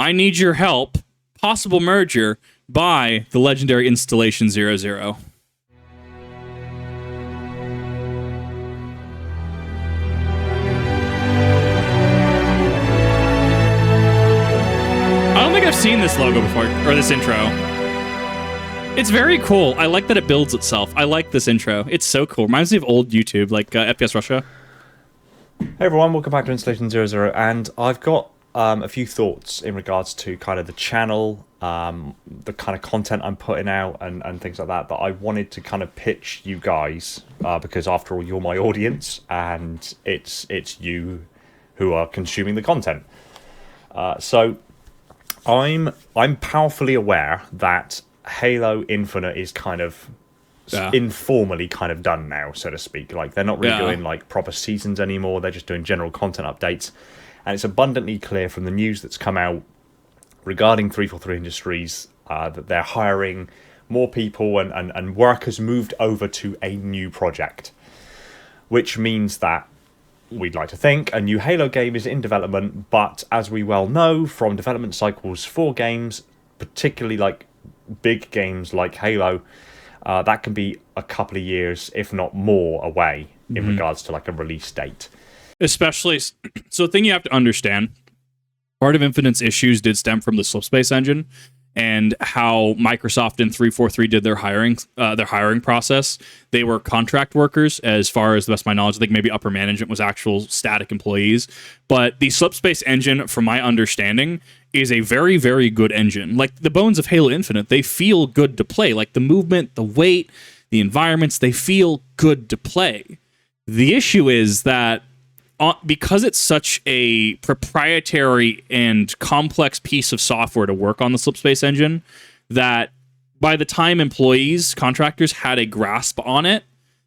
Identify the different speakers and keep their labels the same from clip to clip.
Speaker 1: I need your help. Possible merger by the legendary Installation00. I don't think I've seen this logo before, or this intro. It's very cool. I like that it builds itself. I like this intro. It's so cool. Reminds me of old YouTube, like FPS Russia.
Speaker 2: Hey everyone, welcome back to Installation00, and I've got a few thoughts in regards to kind of the channel, the kind of content I'm putting out, and things like that I wanted to kind of pitch you guys, because after all, you're my audience, and it's you who are consuming the content. So I'm powerfully aware that Halo Infinite is kind of informally kind of done now, so to speak. Like, they're not really doing like proper seasons anymore. They're just doing general content updates, and it's abundantly clear from the news that's come out regarding 343 Industries that they're hiring more people, and work has moved over to a new project, which means that we'd like to think a new Halo game is in development. But as we well know from development cycles for games, particularly like big games like Halo, that can be a couple of years, if not more, away in regards to like a release date. Especially,
Speaker 1: so the thing you have to understand, part of Infinite's issues did stem from the Slipspace engine and how Microsoft and 343 did their hiring process. They were contract workers, as far as the best of my knowledge. I think maybe upper management was actual static employees. But the Slipspace engine, from my understanding, is a very, very good engine. Like, the bones of Halo Infinite, they feel good to play. Like, the movement, the weight, the environments, they feel good to play. The issue is that because it's such a proprietary and complex piece of software to work on the Slipspace engine, that by the time employees, contractors, had a grasp on it,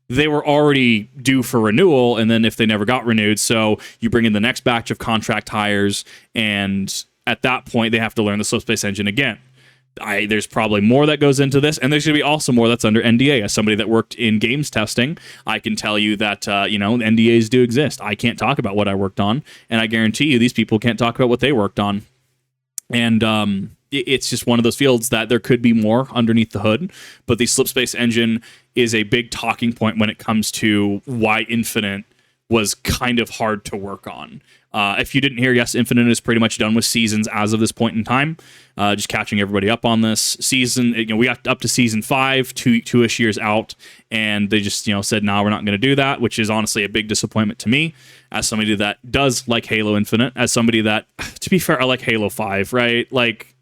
Speaker 1: they were already due for renewal, and then if they never got renewed, so you bring in the next batch of contract hires, and at that point, they have to learn the Slipspace engine again. There's probably more that goes into this, and there's going to be also more that's under NDA. As somebody that worked in games testing, I can tell you that, NDAs do exist. I can't talk about what I worked on, and I guarantee you these people can't talk about what they worked on. And it's just one of those fields that there could be more underneath the hood, but the Slipspace engine is a big talking point when it comes to why Infinite was kind of hard to work on. If you didn't hear, yes, Infinite is pretty much done with seasons as of this point in time. Just catching everybody up on this season. We got up to season 5, two-ish years out, and they just said, no, we're not going to do that, which is honestly a big disappointment to me, as somebody that does like Halo Infinite, as somebody that, to be fair, I like Halo 5, right? Like,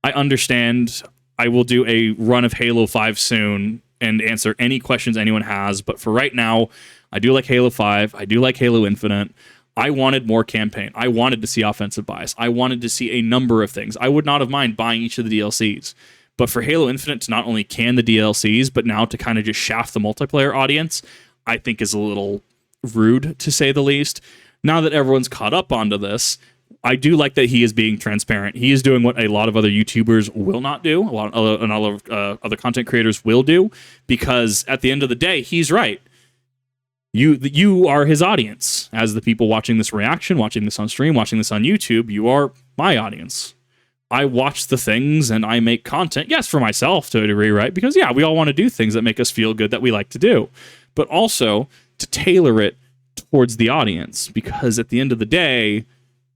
Speaker 1: I understand. I will do a run of Halo 5 soon and answer any questions anyone has, but for right now, I do like Halo 5. I do like Halo Infinite. I wanted more campaign. I wanted to see offensive bias. I wanted to see a number of things. I would not have minded buying each of the DLCs. But for Halo Infinite to not only can the DLCs, but now to kind of just shaft the multiplayer audience, I think is a little rude, to say the least. Now that everyone's caught up onto this, I do like that he is being transparent. He is doing what a lot of other YouTubers will not do, a lot of other content creators will do, because at the end of the day, he's right. You are his audience. As the people watching this reaction, watching this on stream, watching this on YouTube, you are my audience. I watch the things and I make content, yes, for myself to a degree, right? Because, yeah, we all want to do things that make us feel good that we like to do, but also to tailor it towards the audience, because at the end of the day,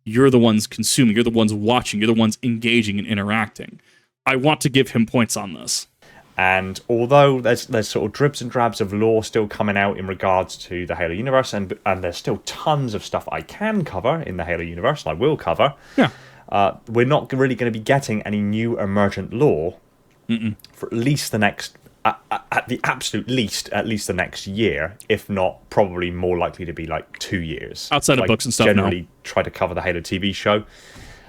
Speaker 1: you're the ones consuming, you're the ones watching, you're the ones engaging and interacting. I want to give him points on this. And although there's sort of dribs and drabs of lore still coming out in regards to the Halo universe, and there's still tons of stuff I can cover in the Halo universe, and I will cover, we're not really going to be getting any new emergent lore for at least the next, at the absolute least, at least the next year, if not probably more likely to be like 2 years. Outside of books and stuff
Speaker 2: generally try to cover the Halo TV show.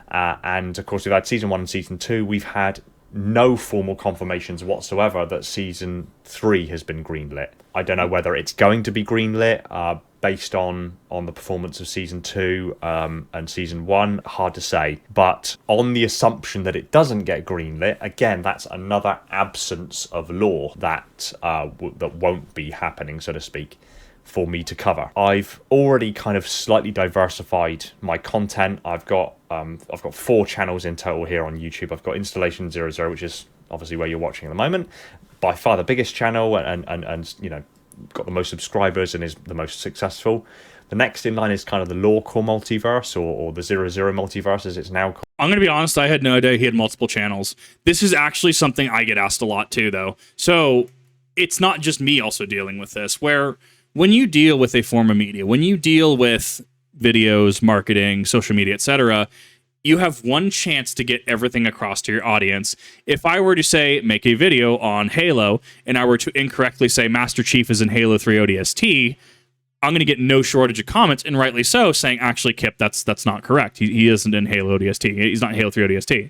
Speaker 2: And of course, we've had Season 1 and Season 2. We've had no formal confirmations whatsoever that Season 3 has been greenlit. I don't know whether it's going to be greenlit based on the performance of Season 2 and Season 1. Hard to say. But on the assumption that it doesn't get greenlit, again, that's another absence of lore that won't be happening, so to speak. for me to cover. I've already kind of slightly diversified my content. I've got 4 channels in total here on YouTube. I've got Installation00, which is obviously where you're watching at the moment, by far the biggest channel, and you know, got the most subscribers and is the most successful. The next in line is kind of the Lawcore Multiverse, or the 00 Multiverse as it's now called.
Speaker 1: I'm going to be honest, I had no idea he had multiple channels. This is actually something I get asked a lot too, though. So it's not just me also dealing with this, where when you deal with a form of media, when you deal with videos, marketing, social media, etc., you have one chance to get everything across to your audience. If I were to say, make a video on Halo, and I were to incorrectly say Master Chief is in Halo 3 ODST, I'm going to get no shortage of comments, and rightly so, saying, actually, Kip, that's not correct. He isn't in Halo ODST. He's not in Halo 3 ODST.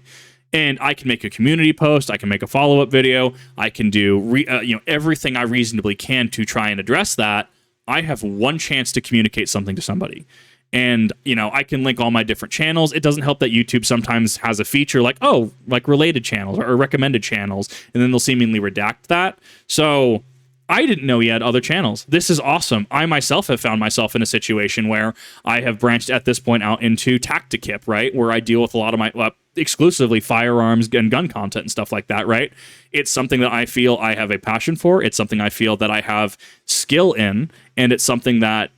Speaker 1: And I can make a community post. I can make a follow-up video. I can do everything I reasonably can to try and address that. I have one chance to communicate something to somebody. And, you know, I can link all my different channels. It doesn't help that YouTube sometimes has a feature like, oh, like related channels or recommended channels, and then they'll seemingly redact that. So I didn't know he had other channels. This is awesome. I myself have found myself in a situation where I have branched at this point out into Tactikip, right? Where I deal with a lot of my exclusively firearms and gun content and stuff like that, right? It's something that I feel I have a passion for. It's something I feel that I have skill in, and it's something that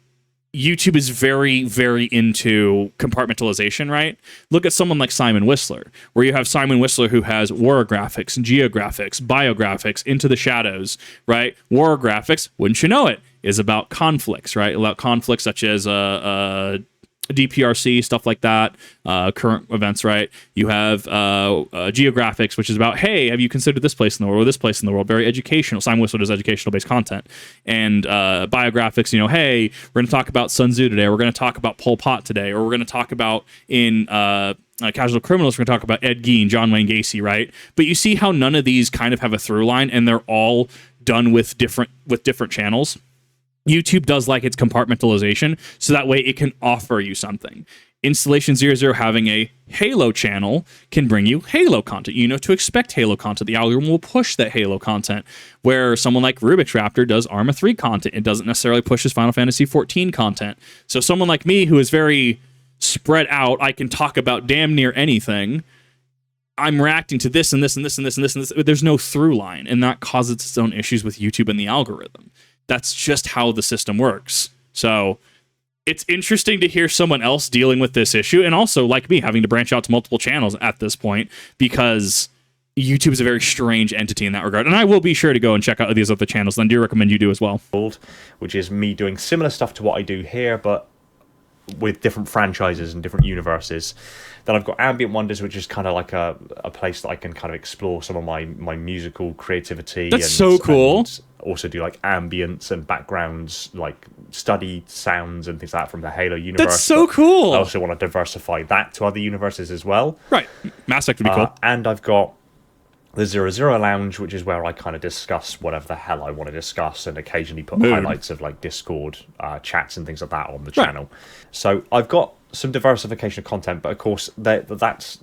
Speaker 1: YouTube is very, very into compartmentalization, right? Look at someone like Simon Whistler, where you have Simon Whistler who has war graphics, geographics, biographics, Into the Shadows, right? War graphics, wouldn't you know it, is about conflicts, right? About conflicts such as DPRC, stuff like that, current events, right? You have geographics, which is about, hey, have you considered this place in the world or this place in the world? Very educational. Simon Whistler does educational-based content. And biographics, you know, hey, we're going to talk about Sun Tzu today. We're going to talk about Pol Pot today. Or we're going to talk about in Casual Criminals, we're going to talk about Ed Gein, John Wayne Gacy, right? But you see how none of these kind of have a through line, and they're all done with different channels. YouTube does like its compartmentalization, so that way it can offer you something. Installation00 having a Halo channel can bring you Halo content. You know to expect Halo content. The algorithm will push that Halo content. Where someone like Rubik's Raptor does Arma 3 content, it doesn't necessarily push his Final Fantasy 14 content. So someone like me who is very spread out, I can talk about damn near anything. I'm reacting to this and this and this and this and this and this. There's no through line, and that causes its own issues with YouTube and the algorithm. That's just how the system works. So it's interesting to hear someone else dealing with this issue, and also, like me, having to branch out to multiple channels at this point, because YouTube is a very strange entity in that regard. And I will be sure to go and check out these other channels, and I do recommend you do as well.
Speaker 2: Which is me doing similar stuff to what I do here, but with different franchises and different universes. Then I've got Ambient Wonders, which is kind of like a place that I can kind of explore some of my musical creativity.
Speaker 1: That's so cool.
Speaker 2: And also do like ambience and backgrounds, like study sounds and things like that from the Halo universe.
Speaker 1: That's so cool.
Speaker 2: I also want to diversify that to other universes as well.
Speaker 1: Right. Mass Effect would be cool.
Speaker 2: And I've got the 00 Lounge, which is where I kind of discuss whatever the hell I want to discuss, and occasionally put highlights of like Discord chats and things like that on the channel. So I've got some diversification of content, but of course that's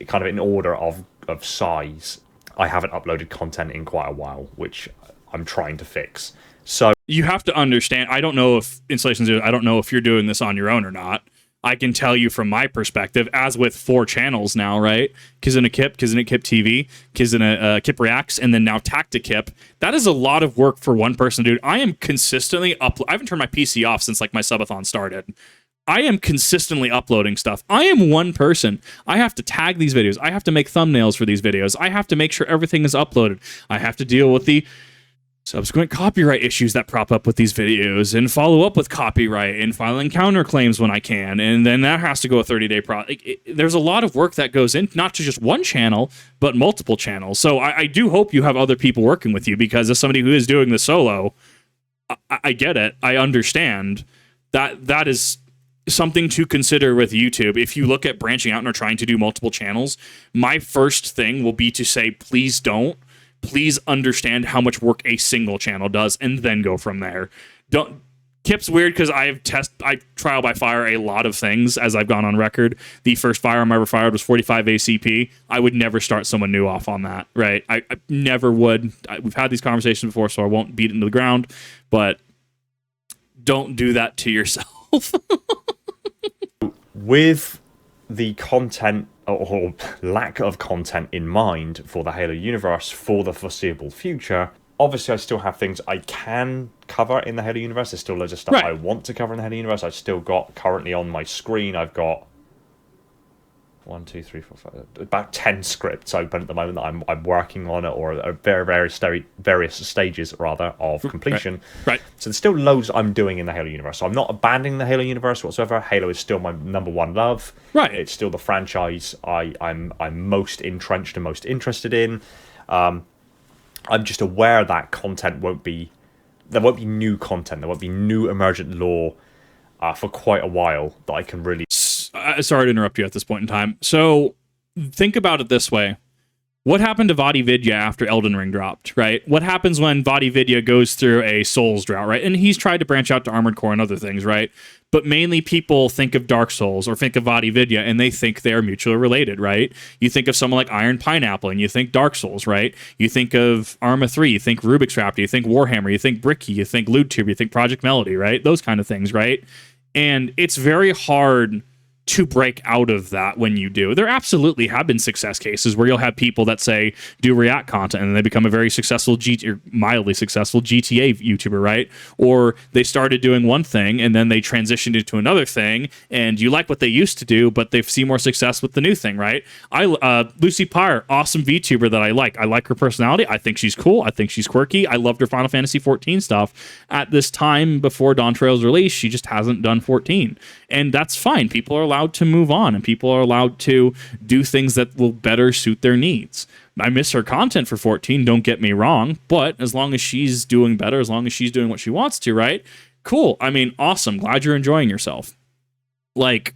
Speaker 2: kind of in order of size. I haven't uploaded content in quite a while, which I'm trying to fix. So
Speaker 1: you have to understand, I don't know if Installation00, I don't know if you're doing this on your own or not. I can tell you from my perspective, as with 4 channels now, right? Kizuna Kip TV, Kip Reacts, and then now Tactikip. That is a lot of work for one person, dude. I am consistently I haven't turned my PC off since like my subathon started. I am consistently uploading stuff. I am one person. I have to tag these videos. I have to make thumbnails for these videos. I have to make sure everything is uploaded. I have to deal with the subsequent copyright issues that prop up with these videos, and follow up with copyright and filing counterclaims when I can, and then that has to go a 30-day process. There's a lot of work that goes in, not to just one channel, but multiple channels. So I do hope you have other people working with you, because as somebody who is doing this solo, I get it. I understand that is something to consider with YouTube. If you look at branching out and are trying to do multiple channels, my first thing will be to say, please don't. Please understand how much work a single channel does, and then go from there. Kip's weird because I trial by fire a lot of things as I've gone on record. The first firearm I ever fired was 45 ACP. I would never start someone new off on that, right? I never would. We've had these conversations before, so I won't beat it into the ground. But Don't do that to yourself.
Speaker 2: With the content or lack of content in mind for the Halo universe for the foreseeable future, obviously I still have things I can cover in the Halo universe. There's still loads of stuff I want to cover in the Halo universe. I've still got, currently on my screen, I've got 1, 2, 3, 4, 5, about 10 scripts open at the moment that I'm working on, or various stages rather of completion.
Speaker 1: Right.
Speaker 2: So there's still loads I'm doing in the Halo universe. So I'm not abandoning the Halo universe whatsoever. Halo is still my #1 love.
Speaker 1: Right.
Speaker 2: It's still the franchise I'm most entrenched and most interested in. I'm just aware that content there won't be new content. There won't be new emergent lore for quite a while that I can really.
Speaker 1: Sorry to interrupt you at this point in time. So think about it this way. What happened to VaatiVidya after Elden Ring dropped, right? What happens when VaatiVidya goes through a Souls drought, right? And he's tried to branch out to Armored Core and other things, right? But mainly people think of Dark Souls or think of VaatiVidya and they think they're mutually related, right? You think of someone like Iron Pineapple and you think Dark Souls, right? You think of Arma 3, you think Rubik's Raptor, you think Warhammer, you think Bricky, you think LootTube, you think Project Melody, right? Those kind of things, right? And it's very hard to break out of that when you do. There absolutely have been success cases where you'll have people that say do React content and they become a very successful or mildly successful GTA YouTuber, right? Or they started doing one thing and then they transitioned into another thing and you like what they used to do, but they see more success with the new thing, right? Lucy Pyre, awesome VTuber that I like. I like her personality. I think she's cool. I think she's quirky. I loved her Final Fantasy 14 stuff. At this time before Dawn Trail's release, she just hasn't done 14. And that's fine. People are allowed to move on and people are allowed to do things that will better suit their needs. I miss her content for 14, don't get me wrong, but as long as she's doing better, as long as she's doing what she wants to, right? Cool. I mean, awesome. Glad you're enjoying yourself. Like,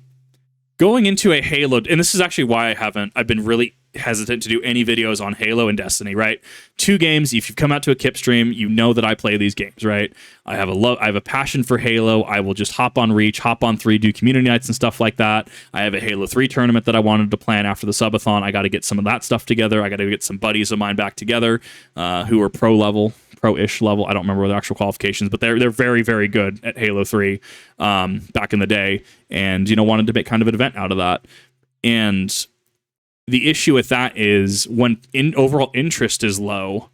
Speaker 1: going into a Halo, and this is actually why I've been really hesitant to do any videos on Halo and Destiny, right? Two games, if you've come out to a Kip stream, you know that I play these games, right? I have a passion for Halo. I will just hop on Reach, hop on 3, do community nights and stuff like that. I have a Halo 3 tournament that I wanted to plan after the subathon. I got to get some of that stuff together. I got to get some buddies of mine back together who are pro-ish level. I don't remember the actual qualifications, but they're very, very good at Halo 3 back in the day, and wanted to make kind of an event out of that. And the issue with that is when overall interest is low,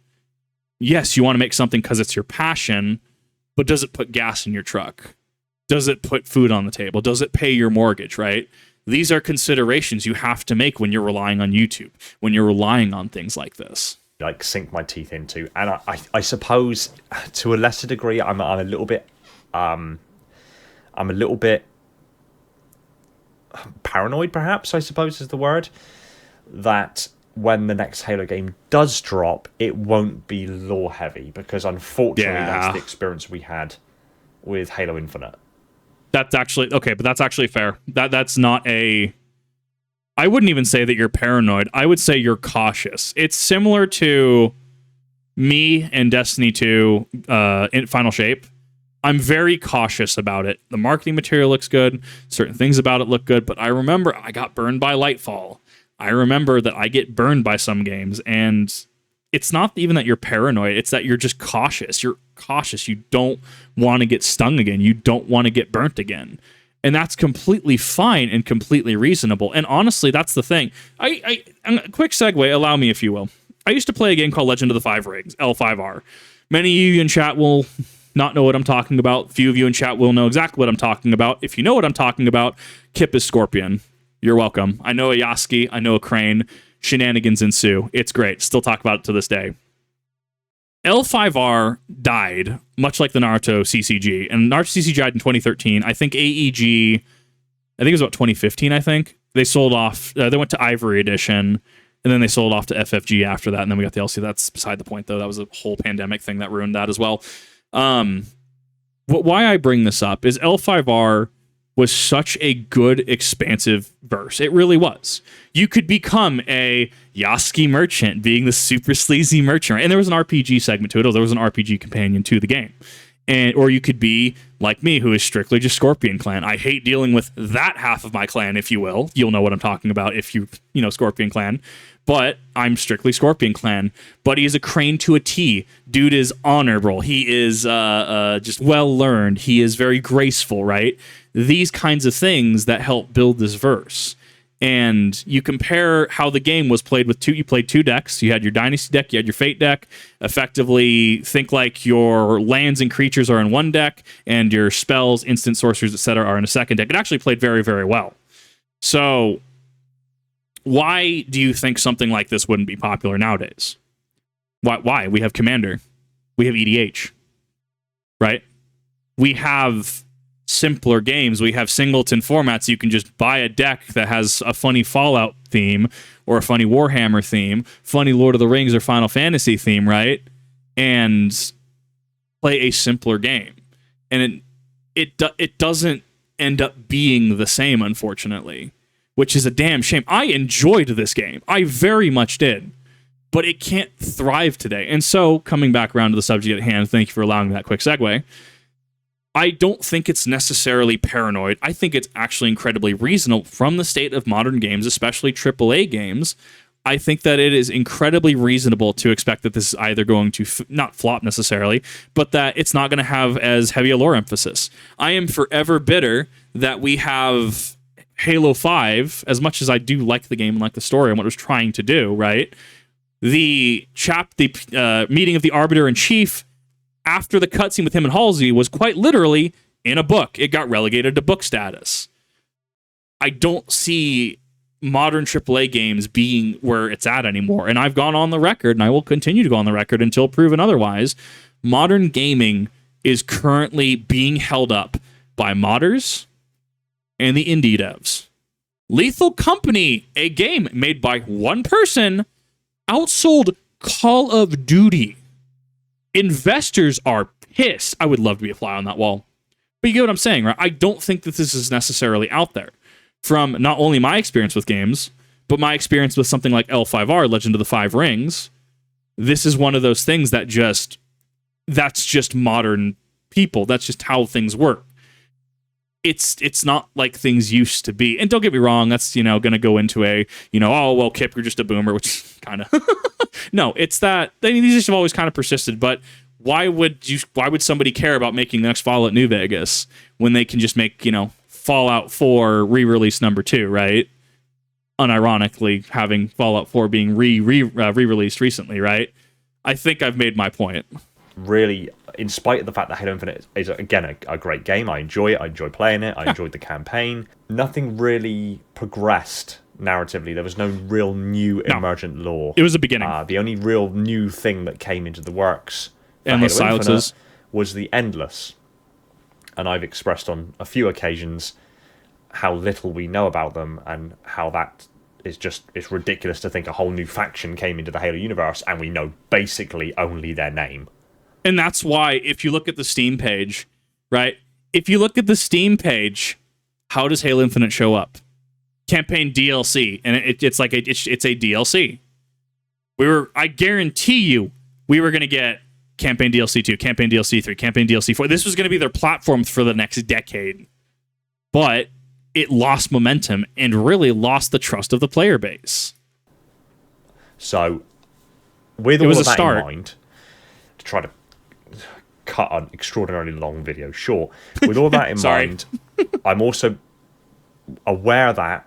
Speaker 1: yes, you want to make something because it's your passion, but does it put gas in your truck? Does it put food on the table? Does it pay your mortgage, right? These are considerations you have to make when you're relying on YouTube, when you're relying on things like this.
Speaker 2: Like sink my teeth into, and I suppose to a lesser degree I'm a little bit paranoid, perhaps, I suppose is the word, that when the next Halo game does drop, it won't be lore heavy, because unfortunately that's the experience we had with Halo Infinite.
Speaker 1: That's actually okay, but that's actually fair. That's not a. I wouldn't even say that you're paranoid. I would say you're cautious. It's similar to me and Destiny 2 in Final Shape. I'm very cautious about it. The marketing material looks good. Certain things about it look good. But I remember I got burned by Lightfall. I remember that I get burned by some games. And it's not even that you're paranoid. It's that you're just cautious. You're cautious. You don't want to get stung again. You don't want to get burnt again. And that's completely fine and completely reasonable. And honestly, that's the thing. A quick segue, allow me, if you will. I used to play a game called Legend of the Five Rings, L5R. Many of you in chat will not know what I'm talking about. Few of you in chat will know exactly what I'm talking about. If you know what I'm talking about, Kip is Scorpion. You're welcome. I know a Yasuki. I know a Crane. Shenanigans ensue. It's great. Still talk about it to this day. L5R died, much like the Naruto CCG. And Naruto CCG died in 2013. I think AEG, I think it was about 2015, I think. They sold off, they went to Ivory Edition, and then they sold off to FFG after that, and then we got the LC. That's beside the point, though. That was a whole pandemic thing that ruined that as well. Why I bring this up is L5R was such a good, expansive verse. It really was. You could become a Yasuki merchant, being the super sleazy merchant. And there was an RPG segment to it, or there was an RPG companion to the game. And or you could be like me, who is strictly just Scorpion Clan. I hate dealing with that half of my clan, if you will. You'll know what I'm talking about if you know Scorpion Clan. But I'm strictly Scorpion Clan. But he is a Crane to a T. Dude is honorable. He is just well learned. He is very graceful, right? These kinds of things that help build this verse. And you compare how the game was played with you played two decks. You had your Dynasty deck, you had your Fate deck. Effectively, think like your lands and creatures are in one deck, and your spells, instant sorcerers, etc. are in a second deck. It actually played very, very well. So, why do you think something like this wouldn't be popular nowadays? Why? We have Commander. We have EDH. Right? We have simpler games. We have singleton formats. You can just buy a deck that has a funny Fallout theme or a funny Warhammer theme, funny Lord of the Rings or Final Fantasy theme, right? And play a simpler game. And it doesn't end up being the same, unfortunately, which is a damn shame. I enjoyed this game. I very much did. But it can't thrive today. And so, coming back around to the subject at hand, thank you for allowing that quick segue. I don't think it's necessarily paranoid. I think it's actually incredibly reasonable from the state of modern games, especially AAA games. I think that it is incredibly reasonable to expect that this is either going to not flop necessarily, but that it's not going to have as heavy a lore emphasis. I am forever bitter that we have Halo 5, as much as I do like the game and like the story and what it was trying to do, right? The meeting of the Arbiter in Chief after the cutscene with him and Halsey was quite literally in a book. It got relegated to book status. I don't see modern AAA games being where it's at anymore. And I've gone on the record, and I will continue to go on the record until proven otherwise. Modern gaming is currently being held up by modders and the indie devs. Lethal Company, a game made by one person, outsold Call of Duty. Investors are pissed. I would love to be a fly on that wall. But you get what I'm saying, right? I don't think that this is necessarily out there. From not only my experience with games, but my experience with something like L5R, Legend of the Five Rings, this is one of those things that that's just modern people. That's just how things work. It's not like things used to be. And don't get me wrong, that's, going to go into a, oh, well, Kip, you're just a boomer, which kind of... No, it's that... I mean, these have always kind of persisted, but why would somebody care about making the next Fallout New Vegas when they can just make, Fallout 4 re-release number 2, right? Unironically, having Fallout 4 being re-released recently, right? I think I've made my point.
Speaker 2: Really, in spite of the fact that Halo Infinite is, again, a great game, I enjoy it, I enjoy playing it, I enjoyed the campaign, nothing really progressed narratively. There was no real new emergent lore.
Speaker 1: It was the beginning.
Speaker 2: The only real new thing that came into the works for
Speaker 1: Endless
Speaker 2: Halo Infinite
Speaker 1: silences
Speaker 2: was the Endless. And I've expressed on a few occasions how little we know about them and how that is just, it's ridiculous to think a whole new faction came into the Halo universe and we know basically only their name.
Speaker 1: And that's why, if you look at the Steam page, right? If you look at the Steam page, how does Halo Infinite show up? Campaign DLC, and it's like it's a DLC. I guarantee you, we were going to get Campaign DLC 2, Campaign DLC 3, Campaign DLC 4. This was going to be their platform for the next decade. But it lost momentum and really lost the trust of the player base.
Speaker 2: So, with all of that in mind, to try to cut an extraordinarily long video short, with all that in mind, I'm also aware that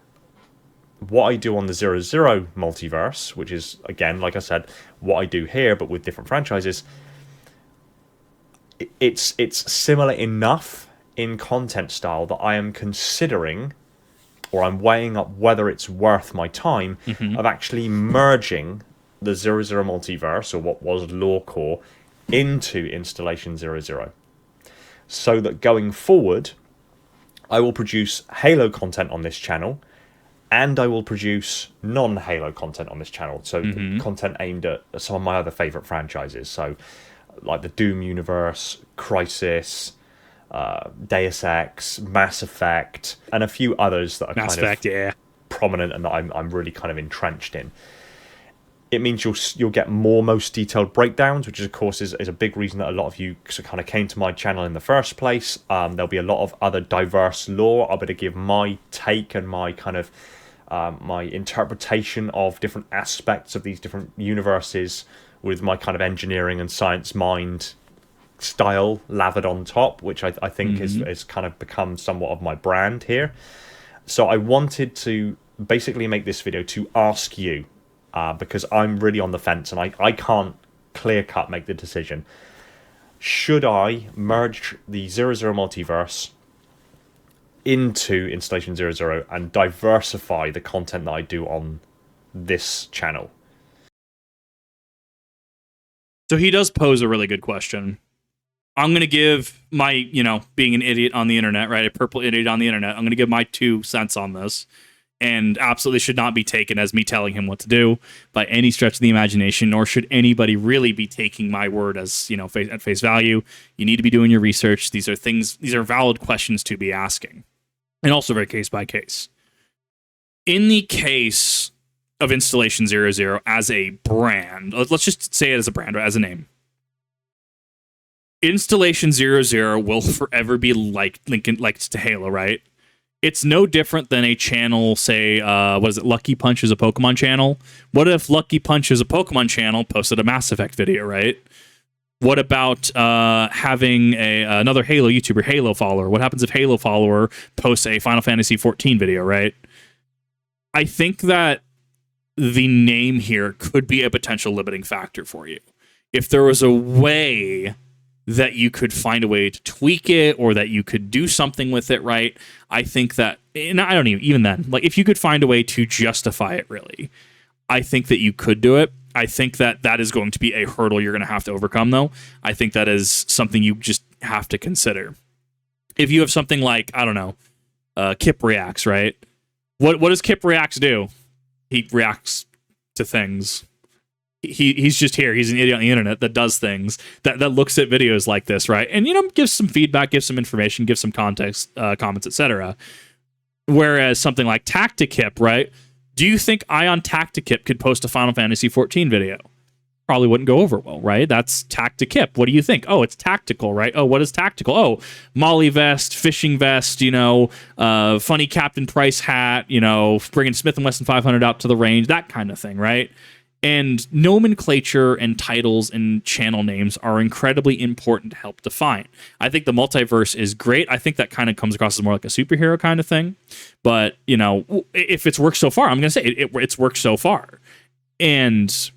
Speaker 2: what I do on the 00 multiverse, which is, again, like I said, what I do here, but with different franchises, it's similar enough in content style that I am considering, or I'm weighing up whether it's worth my time of actually merging the 00 multiverse, or what was Lorecore, into Installation00. So that going forward, I will produce Halo content on this channel, and I will produce non-Halo content on this channel. So content aimed at some of my other favourite franchises. So like the Doom universe, Crysis, Deus Ex, Mass Effect, and a few others that are prominent and that I'm really kind of entrenched in. it means you'll get more most detailed breakdowns, which of course is a big reason that a lot of you kind of came to my channel in the first place. There'll be a lot of other diverse lore. I'll be able to give my take and my kind of my interpretation of different aspects of these different universes with my kind of engineering and science mind style lathered on top, which I think is kind of become somewhat of my brand here. So I wanted to basically make this video to ask you, because I'm really on the fence and I can't clear cut make the decision. Should I merge the 00 multiverse into Installation 00 and diversify the content that I do on this channel?
Speaker 1: So he does pose a really good question. I'm going to give my, being an idiot on the internet, right? A purple idiot on the internet. I'm going to give my 2 cents on this, and absolutely should not be taken as me telling him what to do by any stretch of the imagination, nor should anybody really be taking my word as, at face value. You need to be doing your research. These are valid questions to be asking, and also very case by case. In the case of Installation 00 as a brand, let's just say it as a brand or as a name. Installation 00 will forever be like to Halo, right? It's no different than a channel, say, Lucky Punch is a Pokemon channel. What if Lucky Punch is a Pokemon channel posted a Mass Effect video, right? What about having another Halo YouTuber, Halo Follower? What happens if Halo Follower posts a Final Fantasy 14 video, right? I think that the name here could be a potential limiting factor for you. If there was a way that you could find a way to tweak it or that you could do something with it, right? I think that, and I don't even then, like if you could find a way to justify it really, I think that you could do it. I think that that is going to be a hurdle you're going to have to overcome though. I think that is something you just have to consider. If you have something like, I don't know, Kip Reacts, right? What does Kip Reacts do? He reacts to things. He's just here. He's an idiot on the internet that does things, that looks at videos like this, right? And, gives some feedback, gives some information, gives some context, comments, etc. Whereas something like Tactikip, right? Do you think Ion Tactikip could post a Final Fantasy 14 video? Probably wouldn't go over well, right? That's Tactikip. What do you think? Oh, it's tactical, right? Oh, what is tactical? Oh, Molly vest, fishing vest, funny Captain Price hat, bringing Smith & Wesson 500 out to the range, that kind of thing, right? And nomenclature and titles and channel names are incredibly important to help define. I think the multiverse is great. I think that kind of comes across as more like a superhero kind of thing. But, if it's worked so far, I'm going to say it's worked so far. And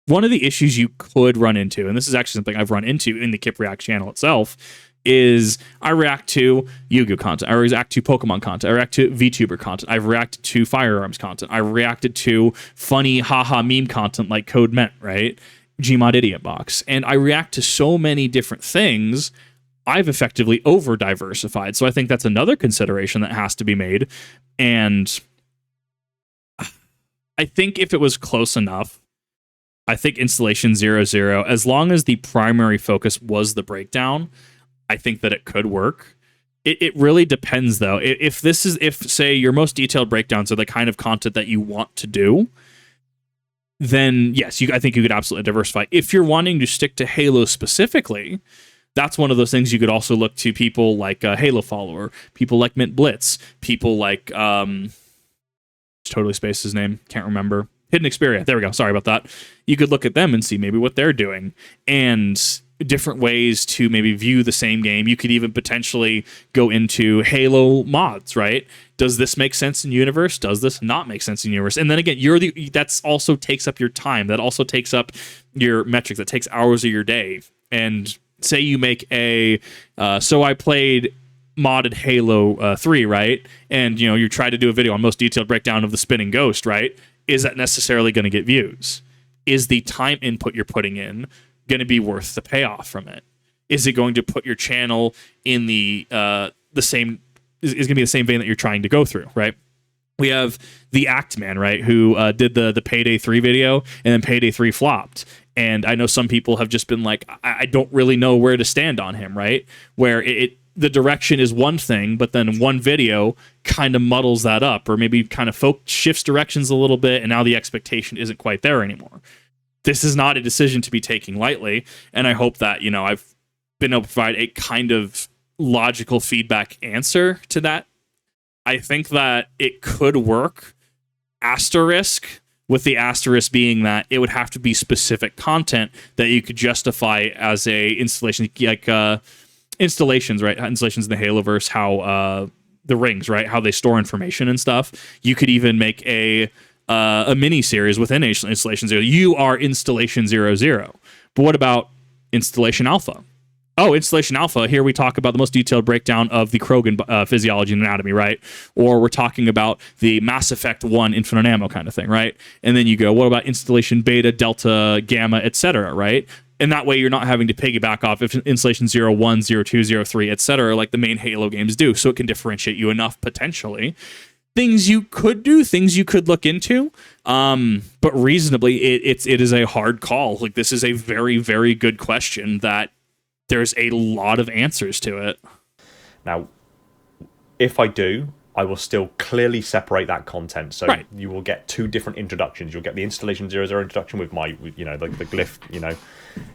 Speaker 1: one of the issues you could run into, and this is actually something I've run into in the Kip React channel itself, is I react to Yu-Gi-Oh content, I react to Pokemon content, I react to VTuber content, I've reacted to firearms content, I reacted to funny haha meme content like Code Ment, right? Gmod Idiot Box. And I react to so many different things, I've effectively over-diversified. So I think that's another consideration that has to be made. And I think if it was close enough, I think Installation 00, as long as the primary focus was the breakdown, I think that it could work. It really depends, though. If say your most detailed breakdowns are the kind of content that you want to do, then yes, I think you could absolutely diversify. If you're wanting to stick to Halo specifically, that's one of those things you could also look to people like Halo Follower, people like Mint Blitz, people like totally spaced his name, can't remember. Hidden Xperia. There we go. Sorry about that. You could look at them and see maybe what they're doing and different ways to maybe view the same game. You could even potentially go into Halo mods, right? Does this make sense in universe? Does this not make sense in universe? And then again, that's also takes up your time. That also takes up your metrics. That takes hours of your day. And say you make so I played modded Halo 3, right? And you try to do a video on most detailed breakdown of the spinning ghost, right? Is that necessarily going to get views? Is the time input you're putting in going to be worth the payoff from it? Is it going to put your channel in the same? Is going to be the same vein that you're trying to go through, right? We have the Act Man, right, who did the Payday 3 video, and then Payday 3 flopped. And I know some people have just been like, I don't really know where to stand on him, right? Where the direction is one thing, but then one video kind of muddles that up, or maybe kind of shifts directions a little bit, and now the expectation isn't quite there anymore. This is not a decision to be taken lightly, and I hope that, you know, I've been able to provide a kind of logical feedback answer to that. I think that it could work, asterisk, with the asterisk being that it would have to be specific content that you could justify as a installation, like installations, right? Installations in the Haloverse, how the rings, right? How they store information and stuff. You could even make a mini series within Installation 0. You are Installation 00. But what about Installation Alpha? Oh, Installation Alpha, here we talk about the most detailed breakdown of the Krogan physiology and anatomy, right? Or we're talking about the Mass Effect 1 infinite ammo kind of thing, right? And then you go, what about Installation Beta, Delta, Gamma, etc., right? And that way you're not having to piggyback off if Installation 01, 02, 03, etc., like the main Halo games do, so it can differentiate you enough, potentially. Things you could do, things you could look into, but reasonably, it is a hard call. Like, this is a very, very good question that there's a lot of answers to it.
Speaker 2: Now, if I do, I will still clearly separate that content. So you will get two different introductions. You'll get the Installation 00 introduction with my, you know, the glyph, you know.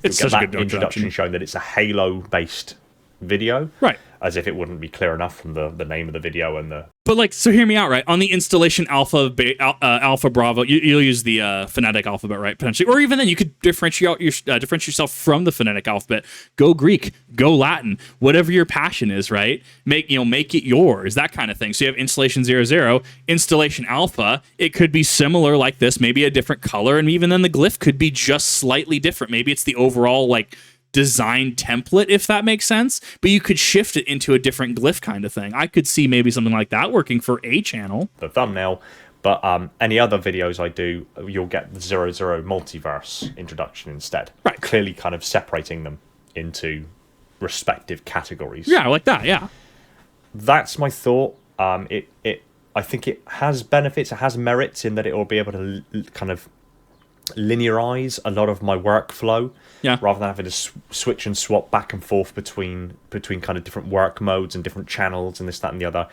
Speaker 1: It's such a good introduction
Speaker 2: showing that it's a Halo-based video.
Speaker 1: Right.
Speaker 2: As if it wouldn't be clear enough from the name of the video and the...
Speaker 1: But, like, so hear me out, right? On the Installation Alpha Bravo, you'll use the phonetic alphabet, right? Potentially. Or even then, you could differentiate yourself from the phonetic alphabet. Go Greek, go Latin, whatever your passion is, right? Make it yours, that kind of thing. So you have Installation 00, Installation Alpha. It could be similar like this, maybe a different color, and even then the glyph could be just slightly different. Maybe it's the overall, like, design template, if that makes sense, but you could shift it into a different glyph kind of thing. I could see maybe something like that working for a channel.
Speaker 2: The thumbnail, but any other videos I do, you'll get the 00 Multiverse introduction instead.
Speaker 1: Right.
Speaker 2: Clearly kind of separating them into respective categories.
Speaker 1: Yeah, I like that, yeah.
Speaker 2: That's my thought. I think it has benefits, it has merits in that it will be able to kind of linearize a lot of my workflow, rather than having to switch and swap back and forth between kind of different work modes and different channels and this, that, and the other.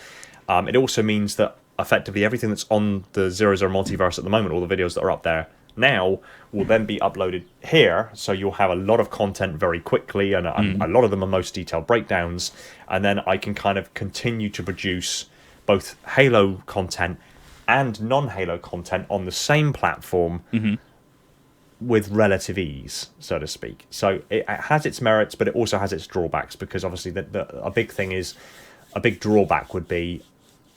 Speaker 2: It also means that effectively everything that's on the 00 Multiverse at the moment, all the videos that are up there now, will then be uploaded here, so you'll have a lot of content very quickly, and a lot of them are most detailed breakdowns, and then I can kind of continue to produce both Halo content and non-Halo content on the same platform, with relative ease, so to speak. So it has its merits, but it also has its drawbacks, because obviously a big drawback would be,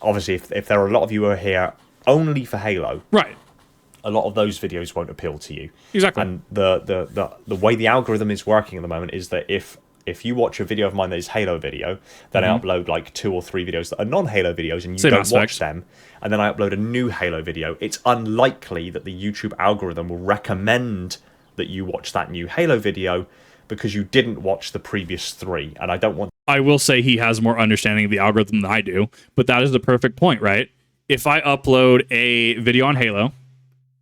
Speaker 2: obviously, if there are a lot of you who are here only for Halo,
Speaker 1: right,
Speaker 2: a lot of those videos won't appeal to you.
Speaker 1: Exactly.
Speaker 2: And the way the algorithm is working at the moment is that if you watch a video of mine that is Halo video, then I upload like 2 or 3 videos that are non-Halo videos, and you don't watch them, and then I upload a new Halo video, it's unlikely that the YouTube algorithm will recommend that you watch that new Halo video because you didn't watch the previous 3, and I don't want...
Speaker 1: I will say he has more understanding of the algorithm than I do, but that is the perfect point, right? If I upload a video on Halo,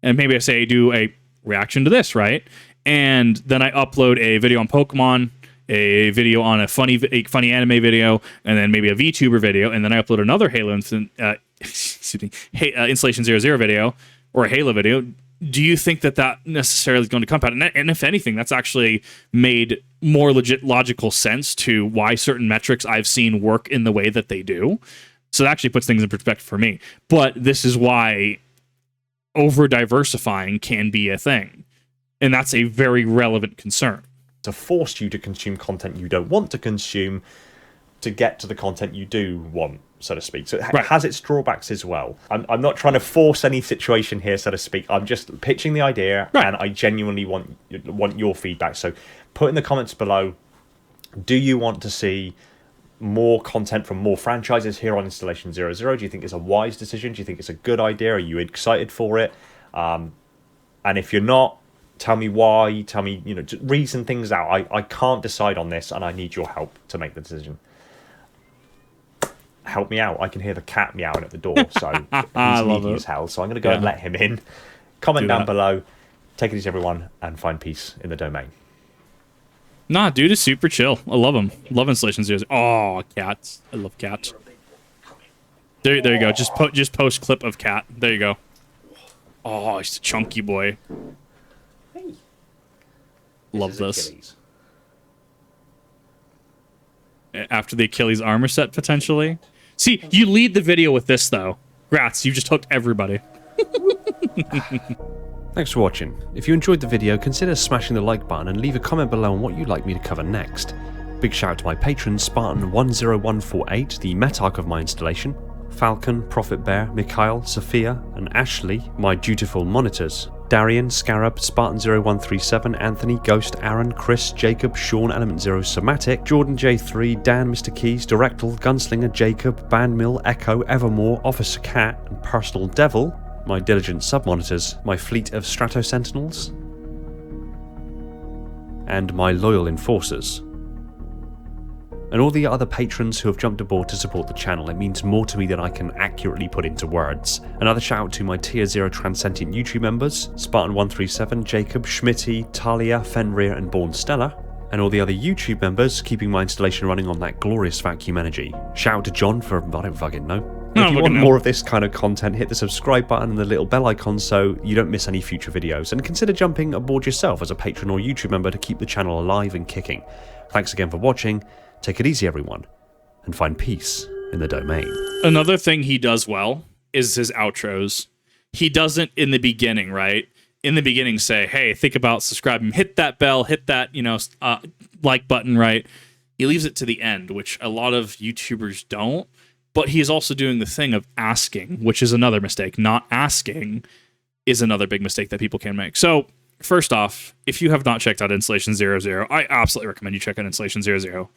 Speaker 1: and maybe I say do a reaction to this, right? And then I upload a video on Pokemon, a video on a funny anime video, and then maybe a VTuber video, and then I upload another Halo Installation 00 video, or a Halo video. Do you think that necessarily is going to come out? And if anything, that's actually made more logical sense to why certain metrics I've seen work in the way that they do. So that actually puts things in perspective for me. But this is why over-diversifying can be a thing. And that's a very relevant concern.
Speaker 2: To force you to consume content you don't want to consume to get to the content you do want, so to speak. So it has its drawbacks as well. I'm not trying to force any situation here, so to speak. I'm just pitching the idea, and I genuinely want your feedback. So put in the comments below, do you want to see more content from more franchises here on Installation 00? Do you think it's a wise decision? Do you think it's a good idea? Are you excited for it? And if you're not, tell me why. Tell me, just reason things out. I can't decide on this, and I need your help to make the decision. Help me out. I can hear the cat meowing at the door, so he's needy as hell. So I'm going to go and let him in. Comment down below. Take it easy, everyone, and find peace in the domain.
Speaker 1: Nah, dude is super chill. I love him. Love Installation00. Oh, cats. I love cats. There you go. Just post clip of cat. There you go. Oh, he's a chunky boy.
Speaker 2: Hey.
Speaker 1: Love this. After the Achilles armor set, potentially. See, you lead the video with this, though. Grats, you just hooked everybody.
Speaker 3: Thanks for watching. If you enjoyed the video, consider smashing the like button and leave a comment below on what you'd like me to cover next. Big shout out to my patrons, Spartan10148, the metarch of my installation, Falcon, Prophet Bear, Mikhail, Sophia, and Ashley, my dutiful monitors, Darian, Scarab, Spartan0137, Anthony, Ghost, Aaron, Chris, Jacob, Sean, Element Zero, Somatic, Jordan J3, Dan, Mr. Keys, Directal, Gunslinger, Jacob, Bandmill, Echo, Evermore, Officer Cat, and Personal Devil, my diligent sub-monitors, my fleet of Strato Sentinels, and my loyal enforcers. And all the other patrons who have jumped aboard to support the channel. It means more to me than I can accurately put into words. Another shout out to my Tier 0 Transcendent YouTube members, Spartan137, Jacob, Schmitty, Talia, Fenrir, and Born Stella, and all the other YouTube members keeping my installation running on that glorious vacuum energy. Shout out to John for I don't fucking know. If you want more of this kind of content, hit the subscribe button and the little bell icon so you don't miss any future videos, and consider jumping aboard yourself as a patron or YouTube member to keep the channel alive and kicking. Thanks again for watching. Take it easy, everyone, and find peace in the domain.
Speaker 1: Another thing he does well is his outros. He doesn't in the beginning, right? In the beginning say, hey, think about subscribing, hit that bell, hit that, like button, right? He leaves it to the end, which a lot of YouTubers don't, but he is also doing the thing of asking, which is another mistake. Not asking is another big mistake that people can make. So, first off, if you have not checked out Installation00, I absolutely recommend you check out Installation00.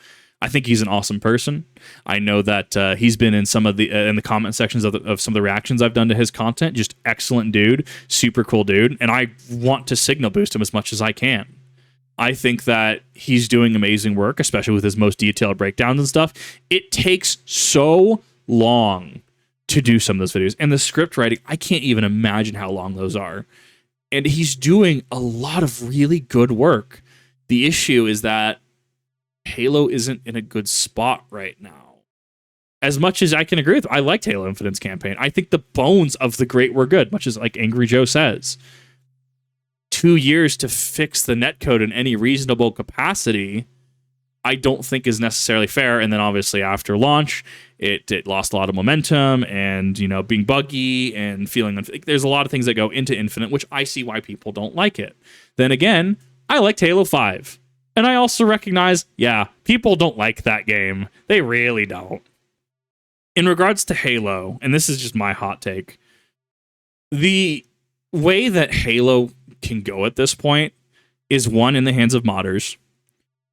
Speaker 1: I think he's an awesome person. I know that he's been in some of the in the comment sections of some of the reactions I've done to his content. Just excellent dude, super cool dude, and I want to signal boost him as much as I can. I think that he's doing amazing work, especially with his most detailed breakdowns and stuff. It takes so long to do some of those videos, and the script writing, I can't even imagine how long those are. And he's doing a lot of really good work. The issue is that Halo isn't in a good spot right now. As much as I can agree with, I liked Halo Infinite's campaign. I think the bones of the great were good, much as like Angry Joe says. 2 years to fix the netcode in any reasonable capacity, I don't think is necessarily fair. And then obviously after launch, it lost a lot of momentum, and being buggy and feeling there's a lot of things that go into Infinite, which I see why people don't like it. Then again, I liked Halo 5. And I also recognize, yeah, people don't like that game. They really don't. In regards to Halo, and this is just my hot take, the way that Halo can go at this point is, one, in the hands of modders,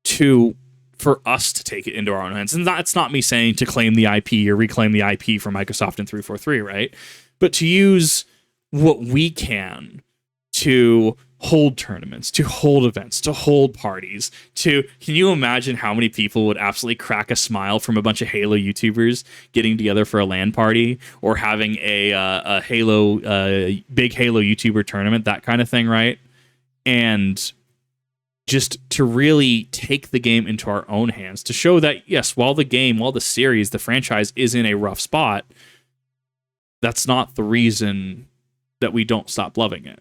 Speaker 1: two, for us to take it into our own hands. And that's not me saying to claim the IP or reclaim the IP from Microsoft and 343, right? But to use what we can to hold tournaments, to hold events, to hold parties, can you imagine how many people would absolutely crack a smile from a bunch of Halo YouTubers getting together for a LAN party, or having a Halo, big Halo YouTuber tournament, that kind of thing, right? And just to really take the game into our own hands, to show that, yes, while the series, the franchise is in a rough spot, that's not the reason that we don't stop loving it.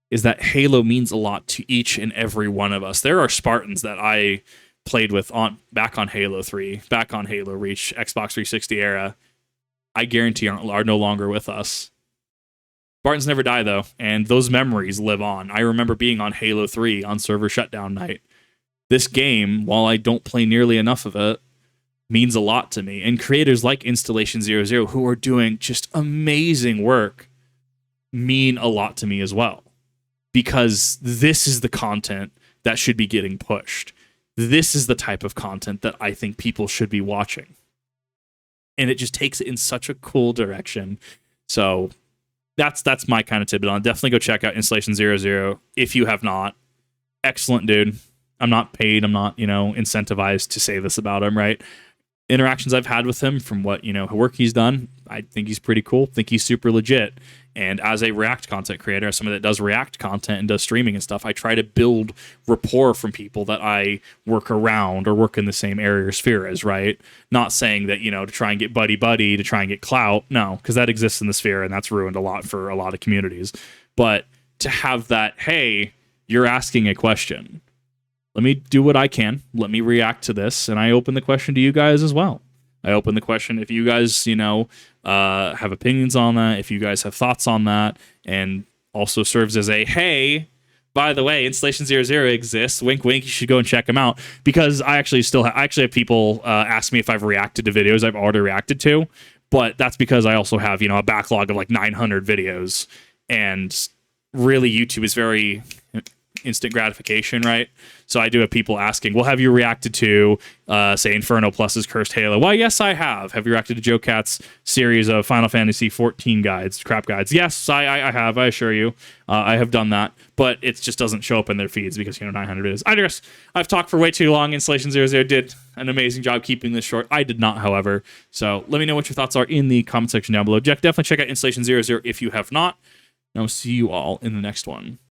Speaker 1: Is that Halo means a lot to each and every one of us. There are Spartans that I played with back on Halo 3, back on Halo Reach, Xbox 360 era, I guarantee are no longer with us. Spartans never die, though, and those memories live on. I remember being on Halo 3 on server shutdown night. This game, while I don't play nearly enough of it, means a lot to me. And creators like Installation00, who are doing just amazing work, mean a lot to me as well. Because this is the content that should be getting pushed. This is the type of content that I think people should be watching. And it just takes it in such a cool direction. So that's my kind of tidbit on it. Definitely go check out Installation00 if you have not. Excellent dude. I'm not paid. I'm not, incentivized to say this about him, right? interactions I've had with him, from what, work he's done, I think he's pretty cool. Think he's super legit. And as a React content creator, as somebody that does React content and does streaming and stuff, I try to build rapport from people that I work around or work in the same area or sphere as, right? Not saying that, to try and get buddy-buddy, to try and get clout. No, because that exists in the sphere, and that's ruined a lot for a lot of communities. But to have that, hey, you're asking a question. Let me do what I can. Let me react to this, and I open the question to you guys as well. I open the question if you guys, have opinions on that, if you guys have thoughts on that, and also serves as a, hey, by the way, Installation00 exists. Wink, wink. You should go and check them out, because I actually have people ask me if I've reacted to videos I've already reacted to, but that's because I also have, a backlog of like 900 videos, and really YouTube is very instant gratification, right? So I do have people asking, well, have you reacted to, say, Inferno Plus's Cursed Halo? Well, yes, I have. Have you reacted to Joe Cat's series of Final Fantasy 14 guides, crap guides? Yes, I have, I assure you. I have done that, but it just doesn't show up in their feeds because, 900 is. I digress. I've talked for way too long. Installation00 did an amazing job keeping this short. I did not, however. So let me know what your thoughts are in the comment section down below. Definitely check out Installation00 if you have not. And I'll see you all in the next one.